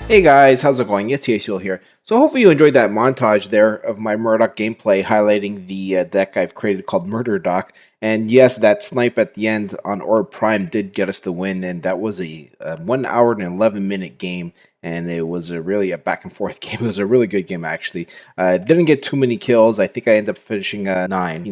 Hey guys, how's it going? It's Yasiel here. So hopefully you enjoyed that montage there of my Murdock gameplay highlighting the deck I've created called Murdock. And yes, that snipe at the end on Orb Prime did get us the win, and that was a 1 hour and 11-minute game, and it was a back and forth game. It was a really good game actually. Didn't get too many kills. I think I ended up finishing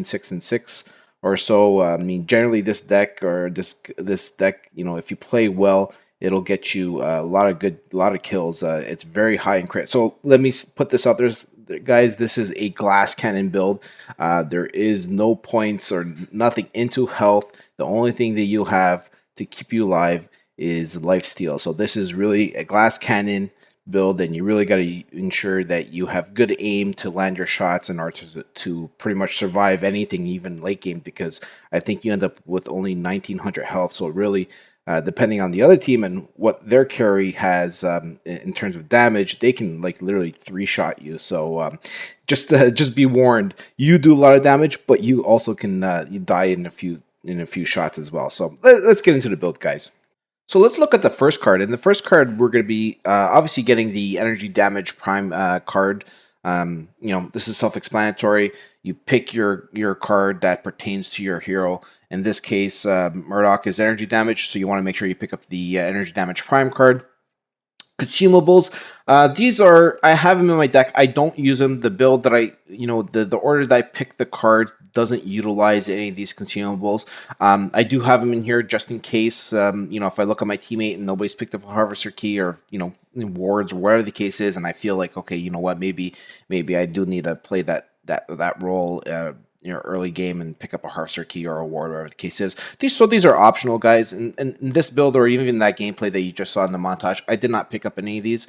6 and 6 or so. I mean, generally this deck, if you play well, it'll get you a lot of kills. It's very high in crit. So let me put this out there, guys. This is a glass cannon build. There is no points or nothing into health. The only thing that you have to keep you alive is life steal. So this is really a glass cannon build, and you really got to ensure that you have good aim to land your shots in order to pretty much survive anything, even late game, because I think you end up with only 1900 health. So really, depending on the other team and what their carry has in terms of damage, they can like literally 3-shot you. So just be warned, you do a lot of damage, but you also can you die in a few shots as well. So let's get into the build, guys. So let's look at the first card. In the first card, we're going to be obviously getting the energy damage prime card. This is self-explanatory. You pick your card that pertains to your hero. In this case, Murdock is energy damage, so you want to make sure you pick up the energy damage prime card. Consumables, I have them in my deck. I don't use them. The build that the order that I pick the cards doesn't utilize any of these consumables. I do have them in here just in case, if I look at my teammate and nobody's picked up a Harvester Key or, wards or whatever the case is, and I feel like, okay, you know what, maybe I do need to play that role early game and pick up a Harvester Key or a ward, whatever the case is. These are optional, guys. And in this build, or even in that gameplay that you just saw in the montage, I did not pick up any of these.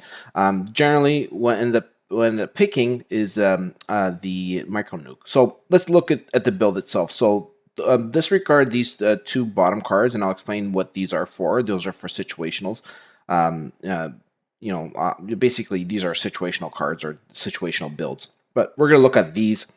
Generally, when the picking is the micro nuke. So let's look at the build itself. So disregard these two bottom cards, and I'll explain what these are for. Those are for situationals. Basically, these are situational cards or situational builds. But we're going to look at these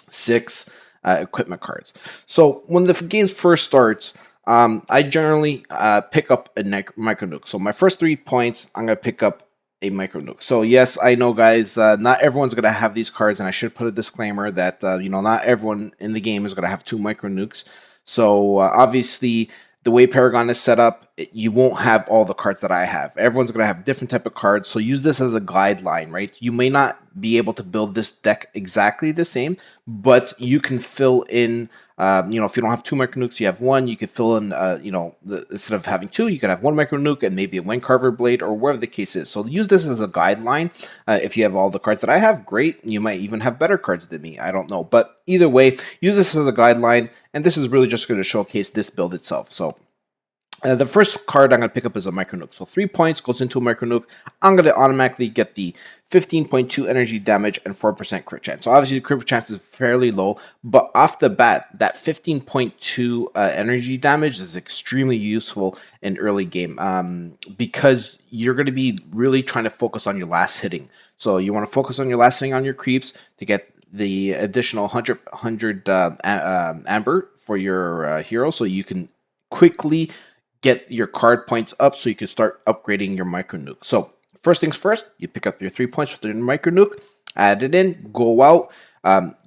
6 equipment cards. So when the game first starts, I generally pick up a micro nuke. So my first 3 points, I'm going to pick up a micro nuke. So yes, I know, guys, not everyone's going to have these cards, and I should put a disclaimer that not everyone in the game is going to have 2 micro nukes. So obviously, the way Paragon is set up, you won't have all the cards that I have. Everyone's going to have different type of cards, so use this as a guideline, right? You may not be able to build this deck exactly the same, but you can fill in, if you don't have 2 micro nukes, you have 1, you can fill in, instead of having 2, you can have 1 micro nuke and maybe a Wind Carver Blade or whatever the case is. So use this as a guideline. If you have all the cards that I have, great. You might even have better cards than me. I don't know. But either way, use this as a guideline, and this is really just going to showcase this build itself. So the first card I'm going to pick up is a micro nuke. So 3 points goes into a micro nuke. I'm going to automatically get the 15.2 energy damage and 4% crit chance. So obviously the crit chance is fairly low, but off the bat, that 15.2 energy damage is extremely useful in early game because you're going to be really trying to focus on your last hitting. So you want to focus on your last hitting on your creeps to get the additional 100 amber for your hero, so you can quickly get your card points up so you can start upgrading your micro nuke. So first things first, you pick up your 3 points with your micro nuke, add it in, go out,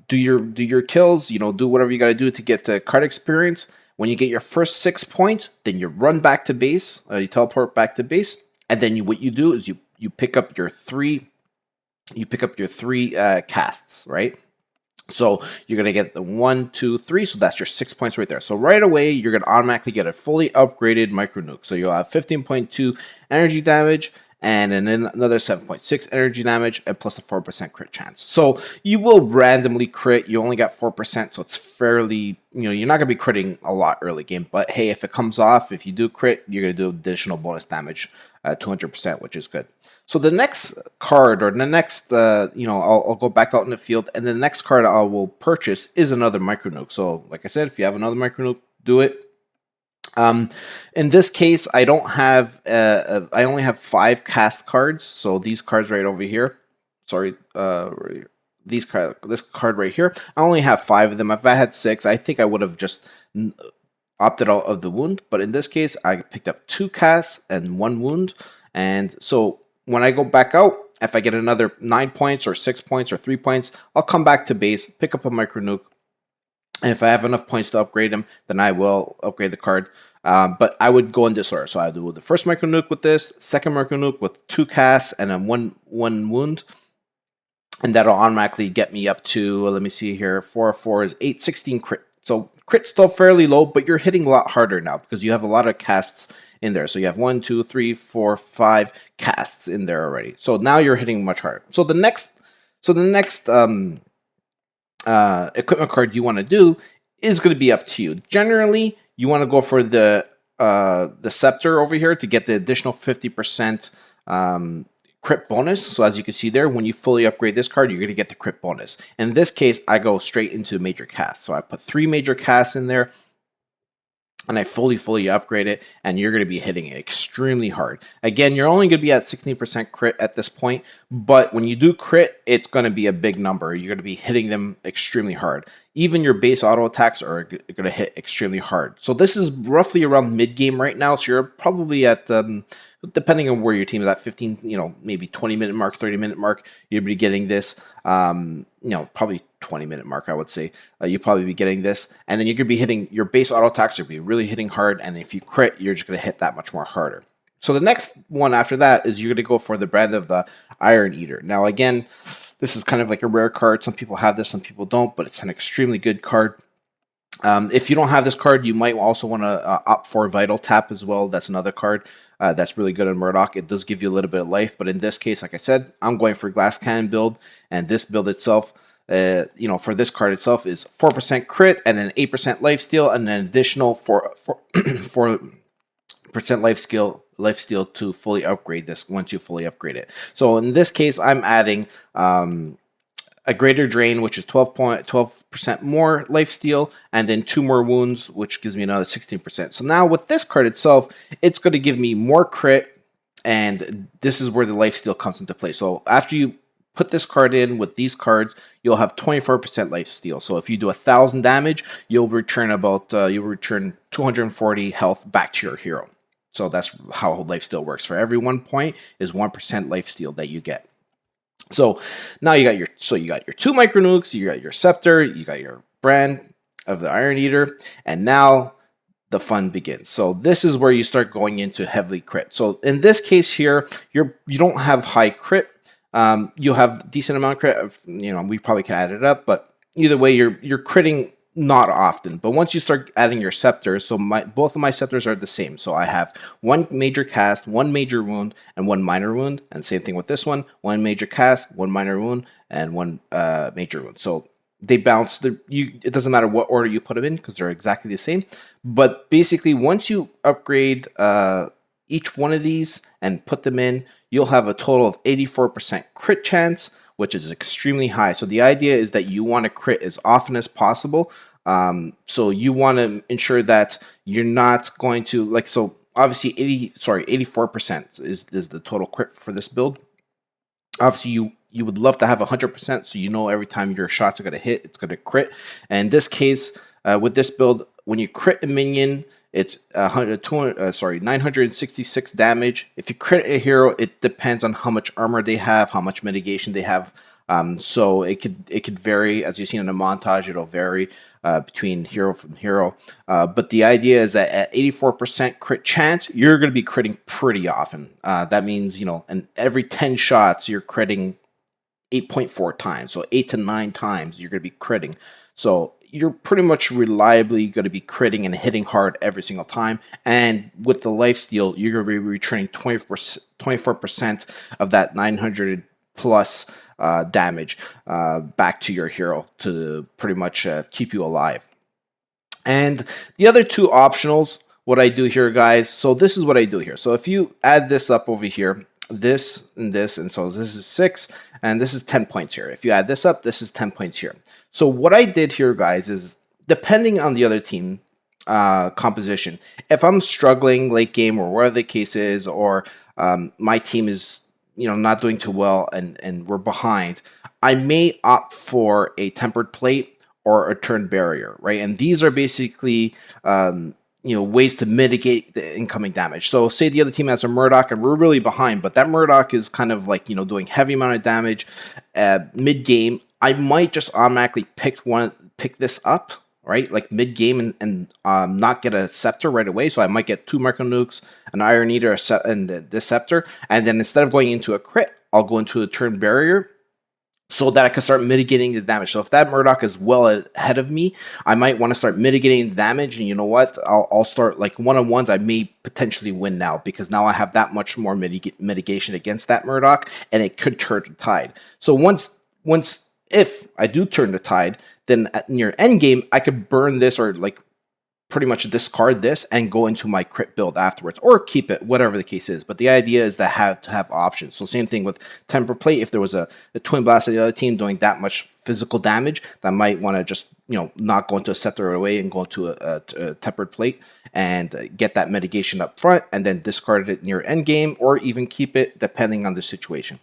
do your kills, do whatever you got to do to get the card experience. When you get your first 6 points, then you run back to base, you teleport back to base, and then what you do is you pick up your 3 casts, right? So you're going to get the 1, 2, 3. So that's your 6 points right there. So right away, you're going to automatically get a fully upgraded micro nuke. So you'll have 15.2 energy damage and then another 7.6 energy damage and plus a 4% crit chance. So you will randomly crit. You only got 4%. So it's fairly, you're not going to be critting a lot early game. But hey, if it comes off, if you do crit, you're going to do additional bonus damage, 200%, which is good. So the next card, or the next, I'll go back out in the field, and the next card I will purchase is another micro nuke. So, like I said, if you have another micro nuke, do it. In this case, I don't have, I only have 5 cast cards. So these cards right over here, sorry, this card right here, I only have 5 of them. If I had 6, I think I would have just opted out of the wound. But in this case, I picked up 2 casts and 1 wound, and so when I go back out, if I get another 9 points or 6 points or 3 points, I'll come back to base, pick up a micro nuke, and if I have enough points to upgrade him, then I will upgrade the card. But I would go in this order. So I do the first micro nuke with this, second micro nuke with 2 casts and then one wound, and that'll automatically get me up to, let me see here, 4 4 is 8, 16 crit. So crit's still fairly low, but you're hitting a lot harder now because you have a lot of casts in there. So you have 1, 2, 3, 4, 5 casts in there already. So now you're hitting much harder. So the next equipment card you want to do is going to be up to you. Generally, you want to go for the scepter over here to get the additional 50% crit bonus. So as you can see there, when you fully upgrade this card, you're going to get the crit bonus. In this case, I go straight into major cast. So I put 3 major casts in there, and I fully upgrade it, and you're going to be hitting it extremely hard. Again, you're only going to be at 16% crit at this point, but when you do crit, it's going to be a big number. You're going to be hitting them extremely hard. Even your base auto attacks are going to hit extremely hard. So this is roughly around mid-game right now, so you're probably at, depending on where your team is at, 15, maybe 20-minute mark, 30-minute mark, you'll be getting this, probably 20-minute mark, I would say. You'll probably be getting this, and then you're going to be hitting your base auto attacks, you'll be really hitting hard, and if you crit, you're just going to hit that much more harder. So the next one after that is you're going to go for the brand of the Iron Eater. Now, again, this is kind of like a rare card. Some people have this, some people don't, but it's an extremely good card. If you don't have this card, you might also want to opt for Vital Tap as well. That's another card that's really good on Murdock. It does give you a little bit of life, but in this case, like I said, I'm going for Glass Cannon build, and this build itself, for this card itself, is 4% crit and then 8% life steal, and an additional 4% life steal to fully upgrade this once you fully upgrade it. So in this case, I'm adding a greater drain, which is 12% more life steal, and then 2 more wounds, which gives me another 16%. So now with this card itself, it's going to give me more crit, and this is where the life steal comes into play. So after you put this card in with these cards, you'll have 24% life steal. So if you do 1,000 damage, you'll return 240 health back to your hero. So that's how life steal works. For every 1 point is 1% life steal that you get. So now you got your 2 micro nukes, you got your scepter, you got your brand of the Iron Eater, and now the fun begins. So this is where you start going into heavily crit. So in this case here, you don't have high crit. You have decent amount of crit. We probably can add it up, but either way, you're critting not often. But once you start adding your scepters, so both of my scepters are the same. So I have 1 major cast, 1 major wound, and 1 minor wound. And same thing with this one: 1 major cast, 1 minor wound, and 1 major wound. So they bounce. It doesn't matter what order you put them in because they're exactly the same. But basically, once you upgrade each one of these and put them in, you'll have a total of 84% crit chance, which is extremely high. So the idea is that you want to crit as often as possible. So you want to ensure that you're not going to, so obviously 84% is the total crit for this build. Obviously you would love to have 100%, so you know every time your shots are going to hit, it's going to crit. And in this case, with this build, when you crit a minion, it's 966 damage. If you crit a hero, it depends on how much armor they have, how much mitigation they have. So it could vary, as you've seen in the montage. It'll vary between hero from hero. But the idea is that at 84% crit chance, you're going to be critting pretty often. That means, and every 10 shots, you're critting 8.4 times. So 8 to 9 times you're going to be critting. So you're pretty much reliably going to be critting and hitting hard every single time. And with the life steal, you're going to be returning 24% of that 900 plus damage back to your hero to pretty much keep you alive. And the other 2 optionals, what I do here, guys, so this is what I do here. So if you add this up over here, this and this, and so this is 6, and this is 10 points here. If you add this up, this is 10 points here. So what I did here, guys, is depending on the other team composition, if I'm struggling late game or whatever the case is, or my team is not doing too well and we're behind, I may opt for a tempered plate or a turn barrier, right? And these are basically ways to mitigate the incoming damage. So say the other team has a Murdock and we're really behind, but that Murdock is kind of like, doing heavy amount of damage mid game. I might just automatically pick this up, right? Like mid game and not get a scepter right away. So I might get 2 Micro Nukes, an Iron Eater, and this scepter. And then instead of going into a crit, I'll go into a turn barrier, so that I can start mitigating the damage. So if that Murdock is well ahead of me, I might want to start mitigating the damage. And you know what? I'll start like one-on-ones. I may potentially win now because now I have that much more mitigation against that Murdock, and it could turn the tide. So if I do turn the tide, then near end game, I could burn this or like pretty much discard this and go into my crit build afterwards, or keep it, whatever the case is. But the idea is to have options. So same thing with Temper Plate. If there was a Twin Blast of the other team doing that much physical damage, I might want to just not go into a scepter right away and go into a Tempered Plate and get that mitigation up front, and then discard it near end game, or even keep it depending on the situation.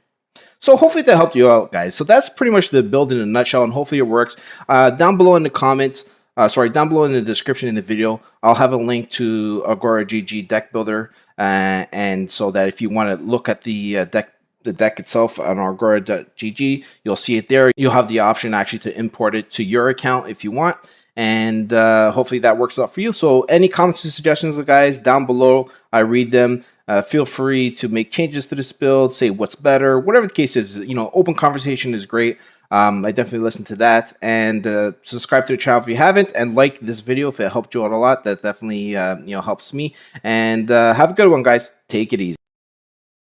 So hopefully that helped you out, guys. So that's pretty much the build in a nutshell, and hopefully it works. Down below in the comments, down below in the description in the video, I'll have a link to Agora GG deck builder, and so that if you want to look at the deck itself on Agora.gg, you'll see it there. You'll have the option actually to import it to your account if you want, and hopefully that works out for you. So any comments and suggestions, guys, down below, I read them. Feel free to make changes to this build, say what's better, whatever the case is. Open conversation is great. I definitely listen to that, and subscribe to the channel if you haven't, and like this video if it helped you out a lot. That definitely helps me. And have a good one, guys. Take it easy.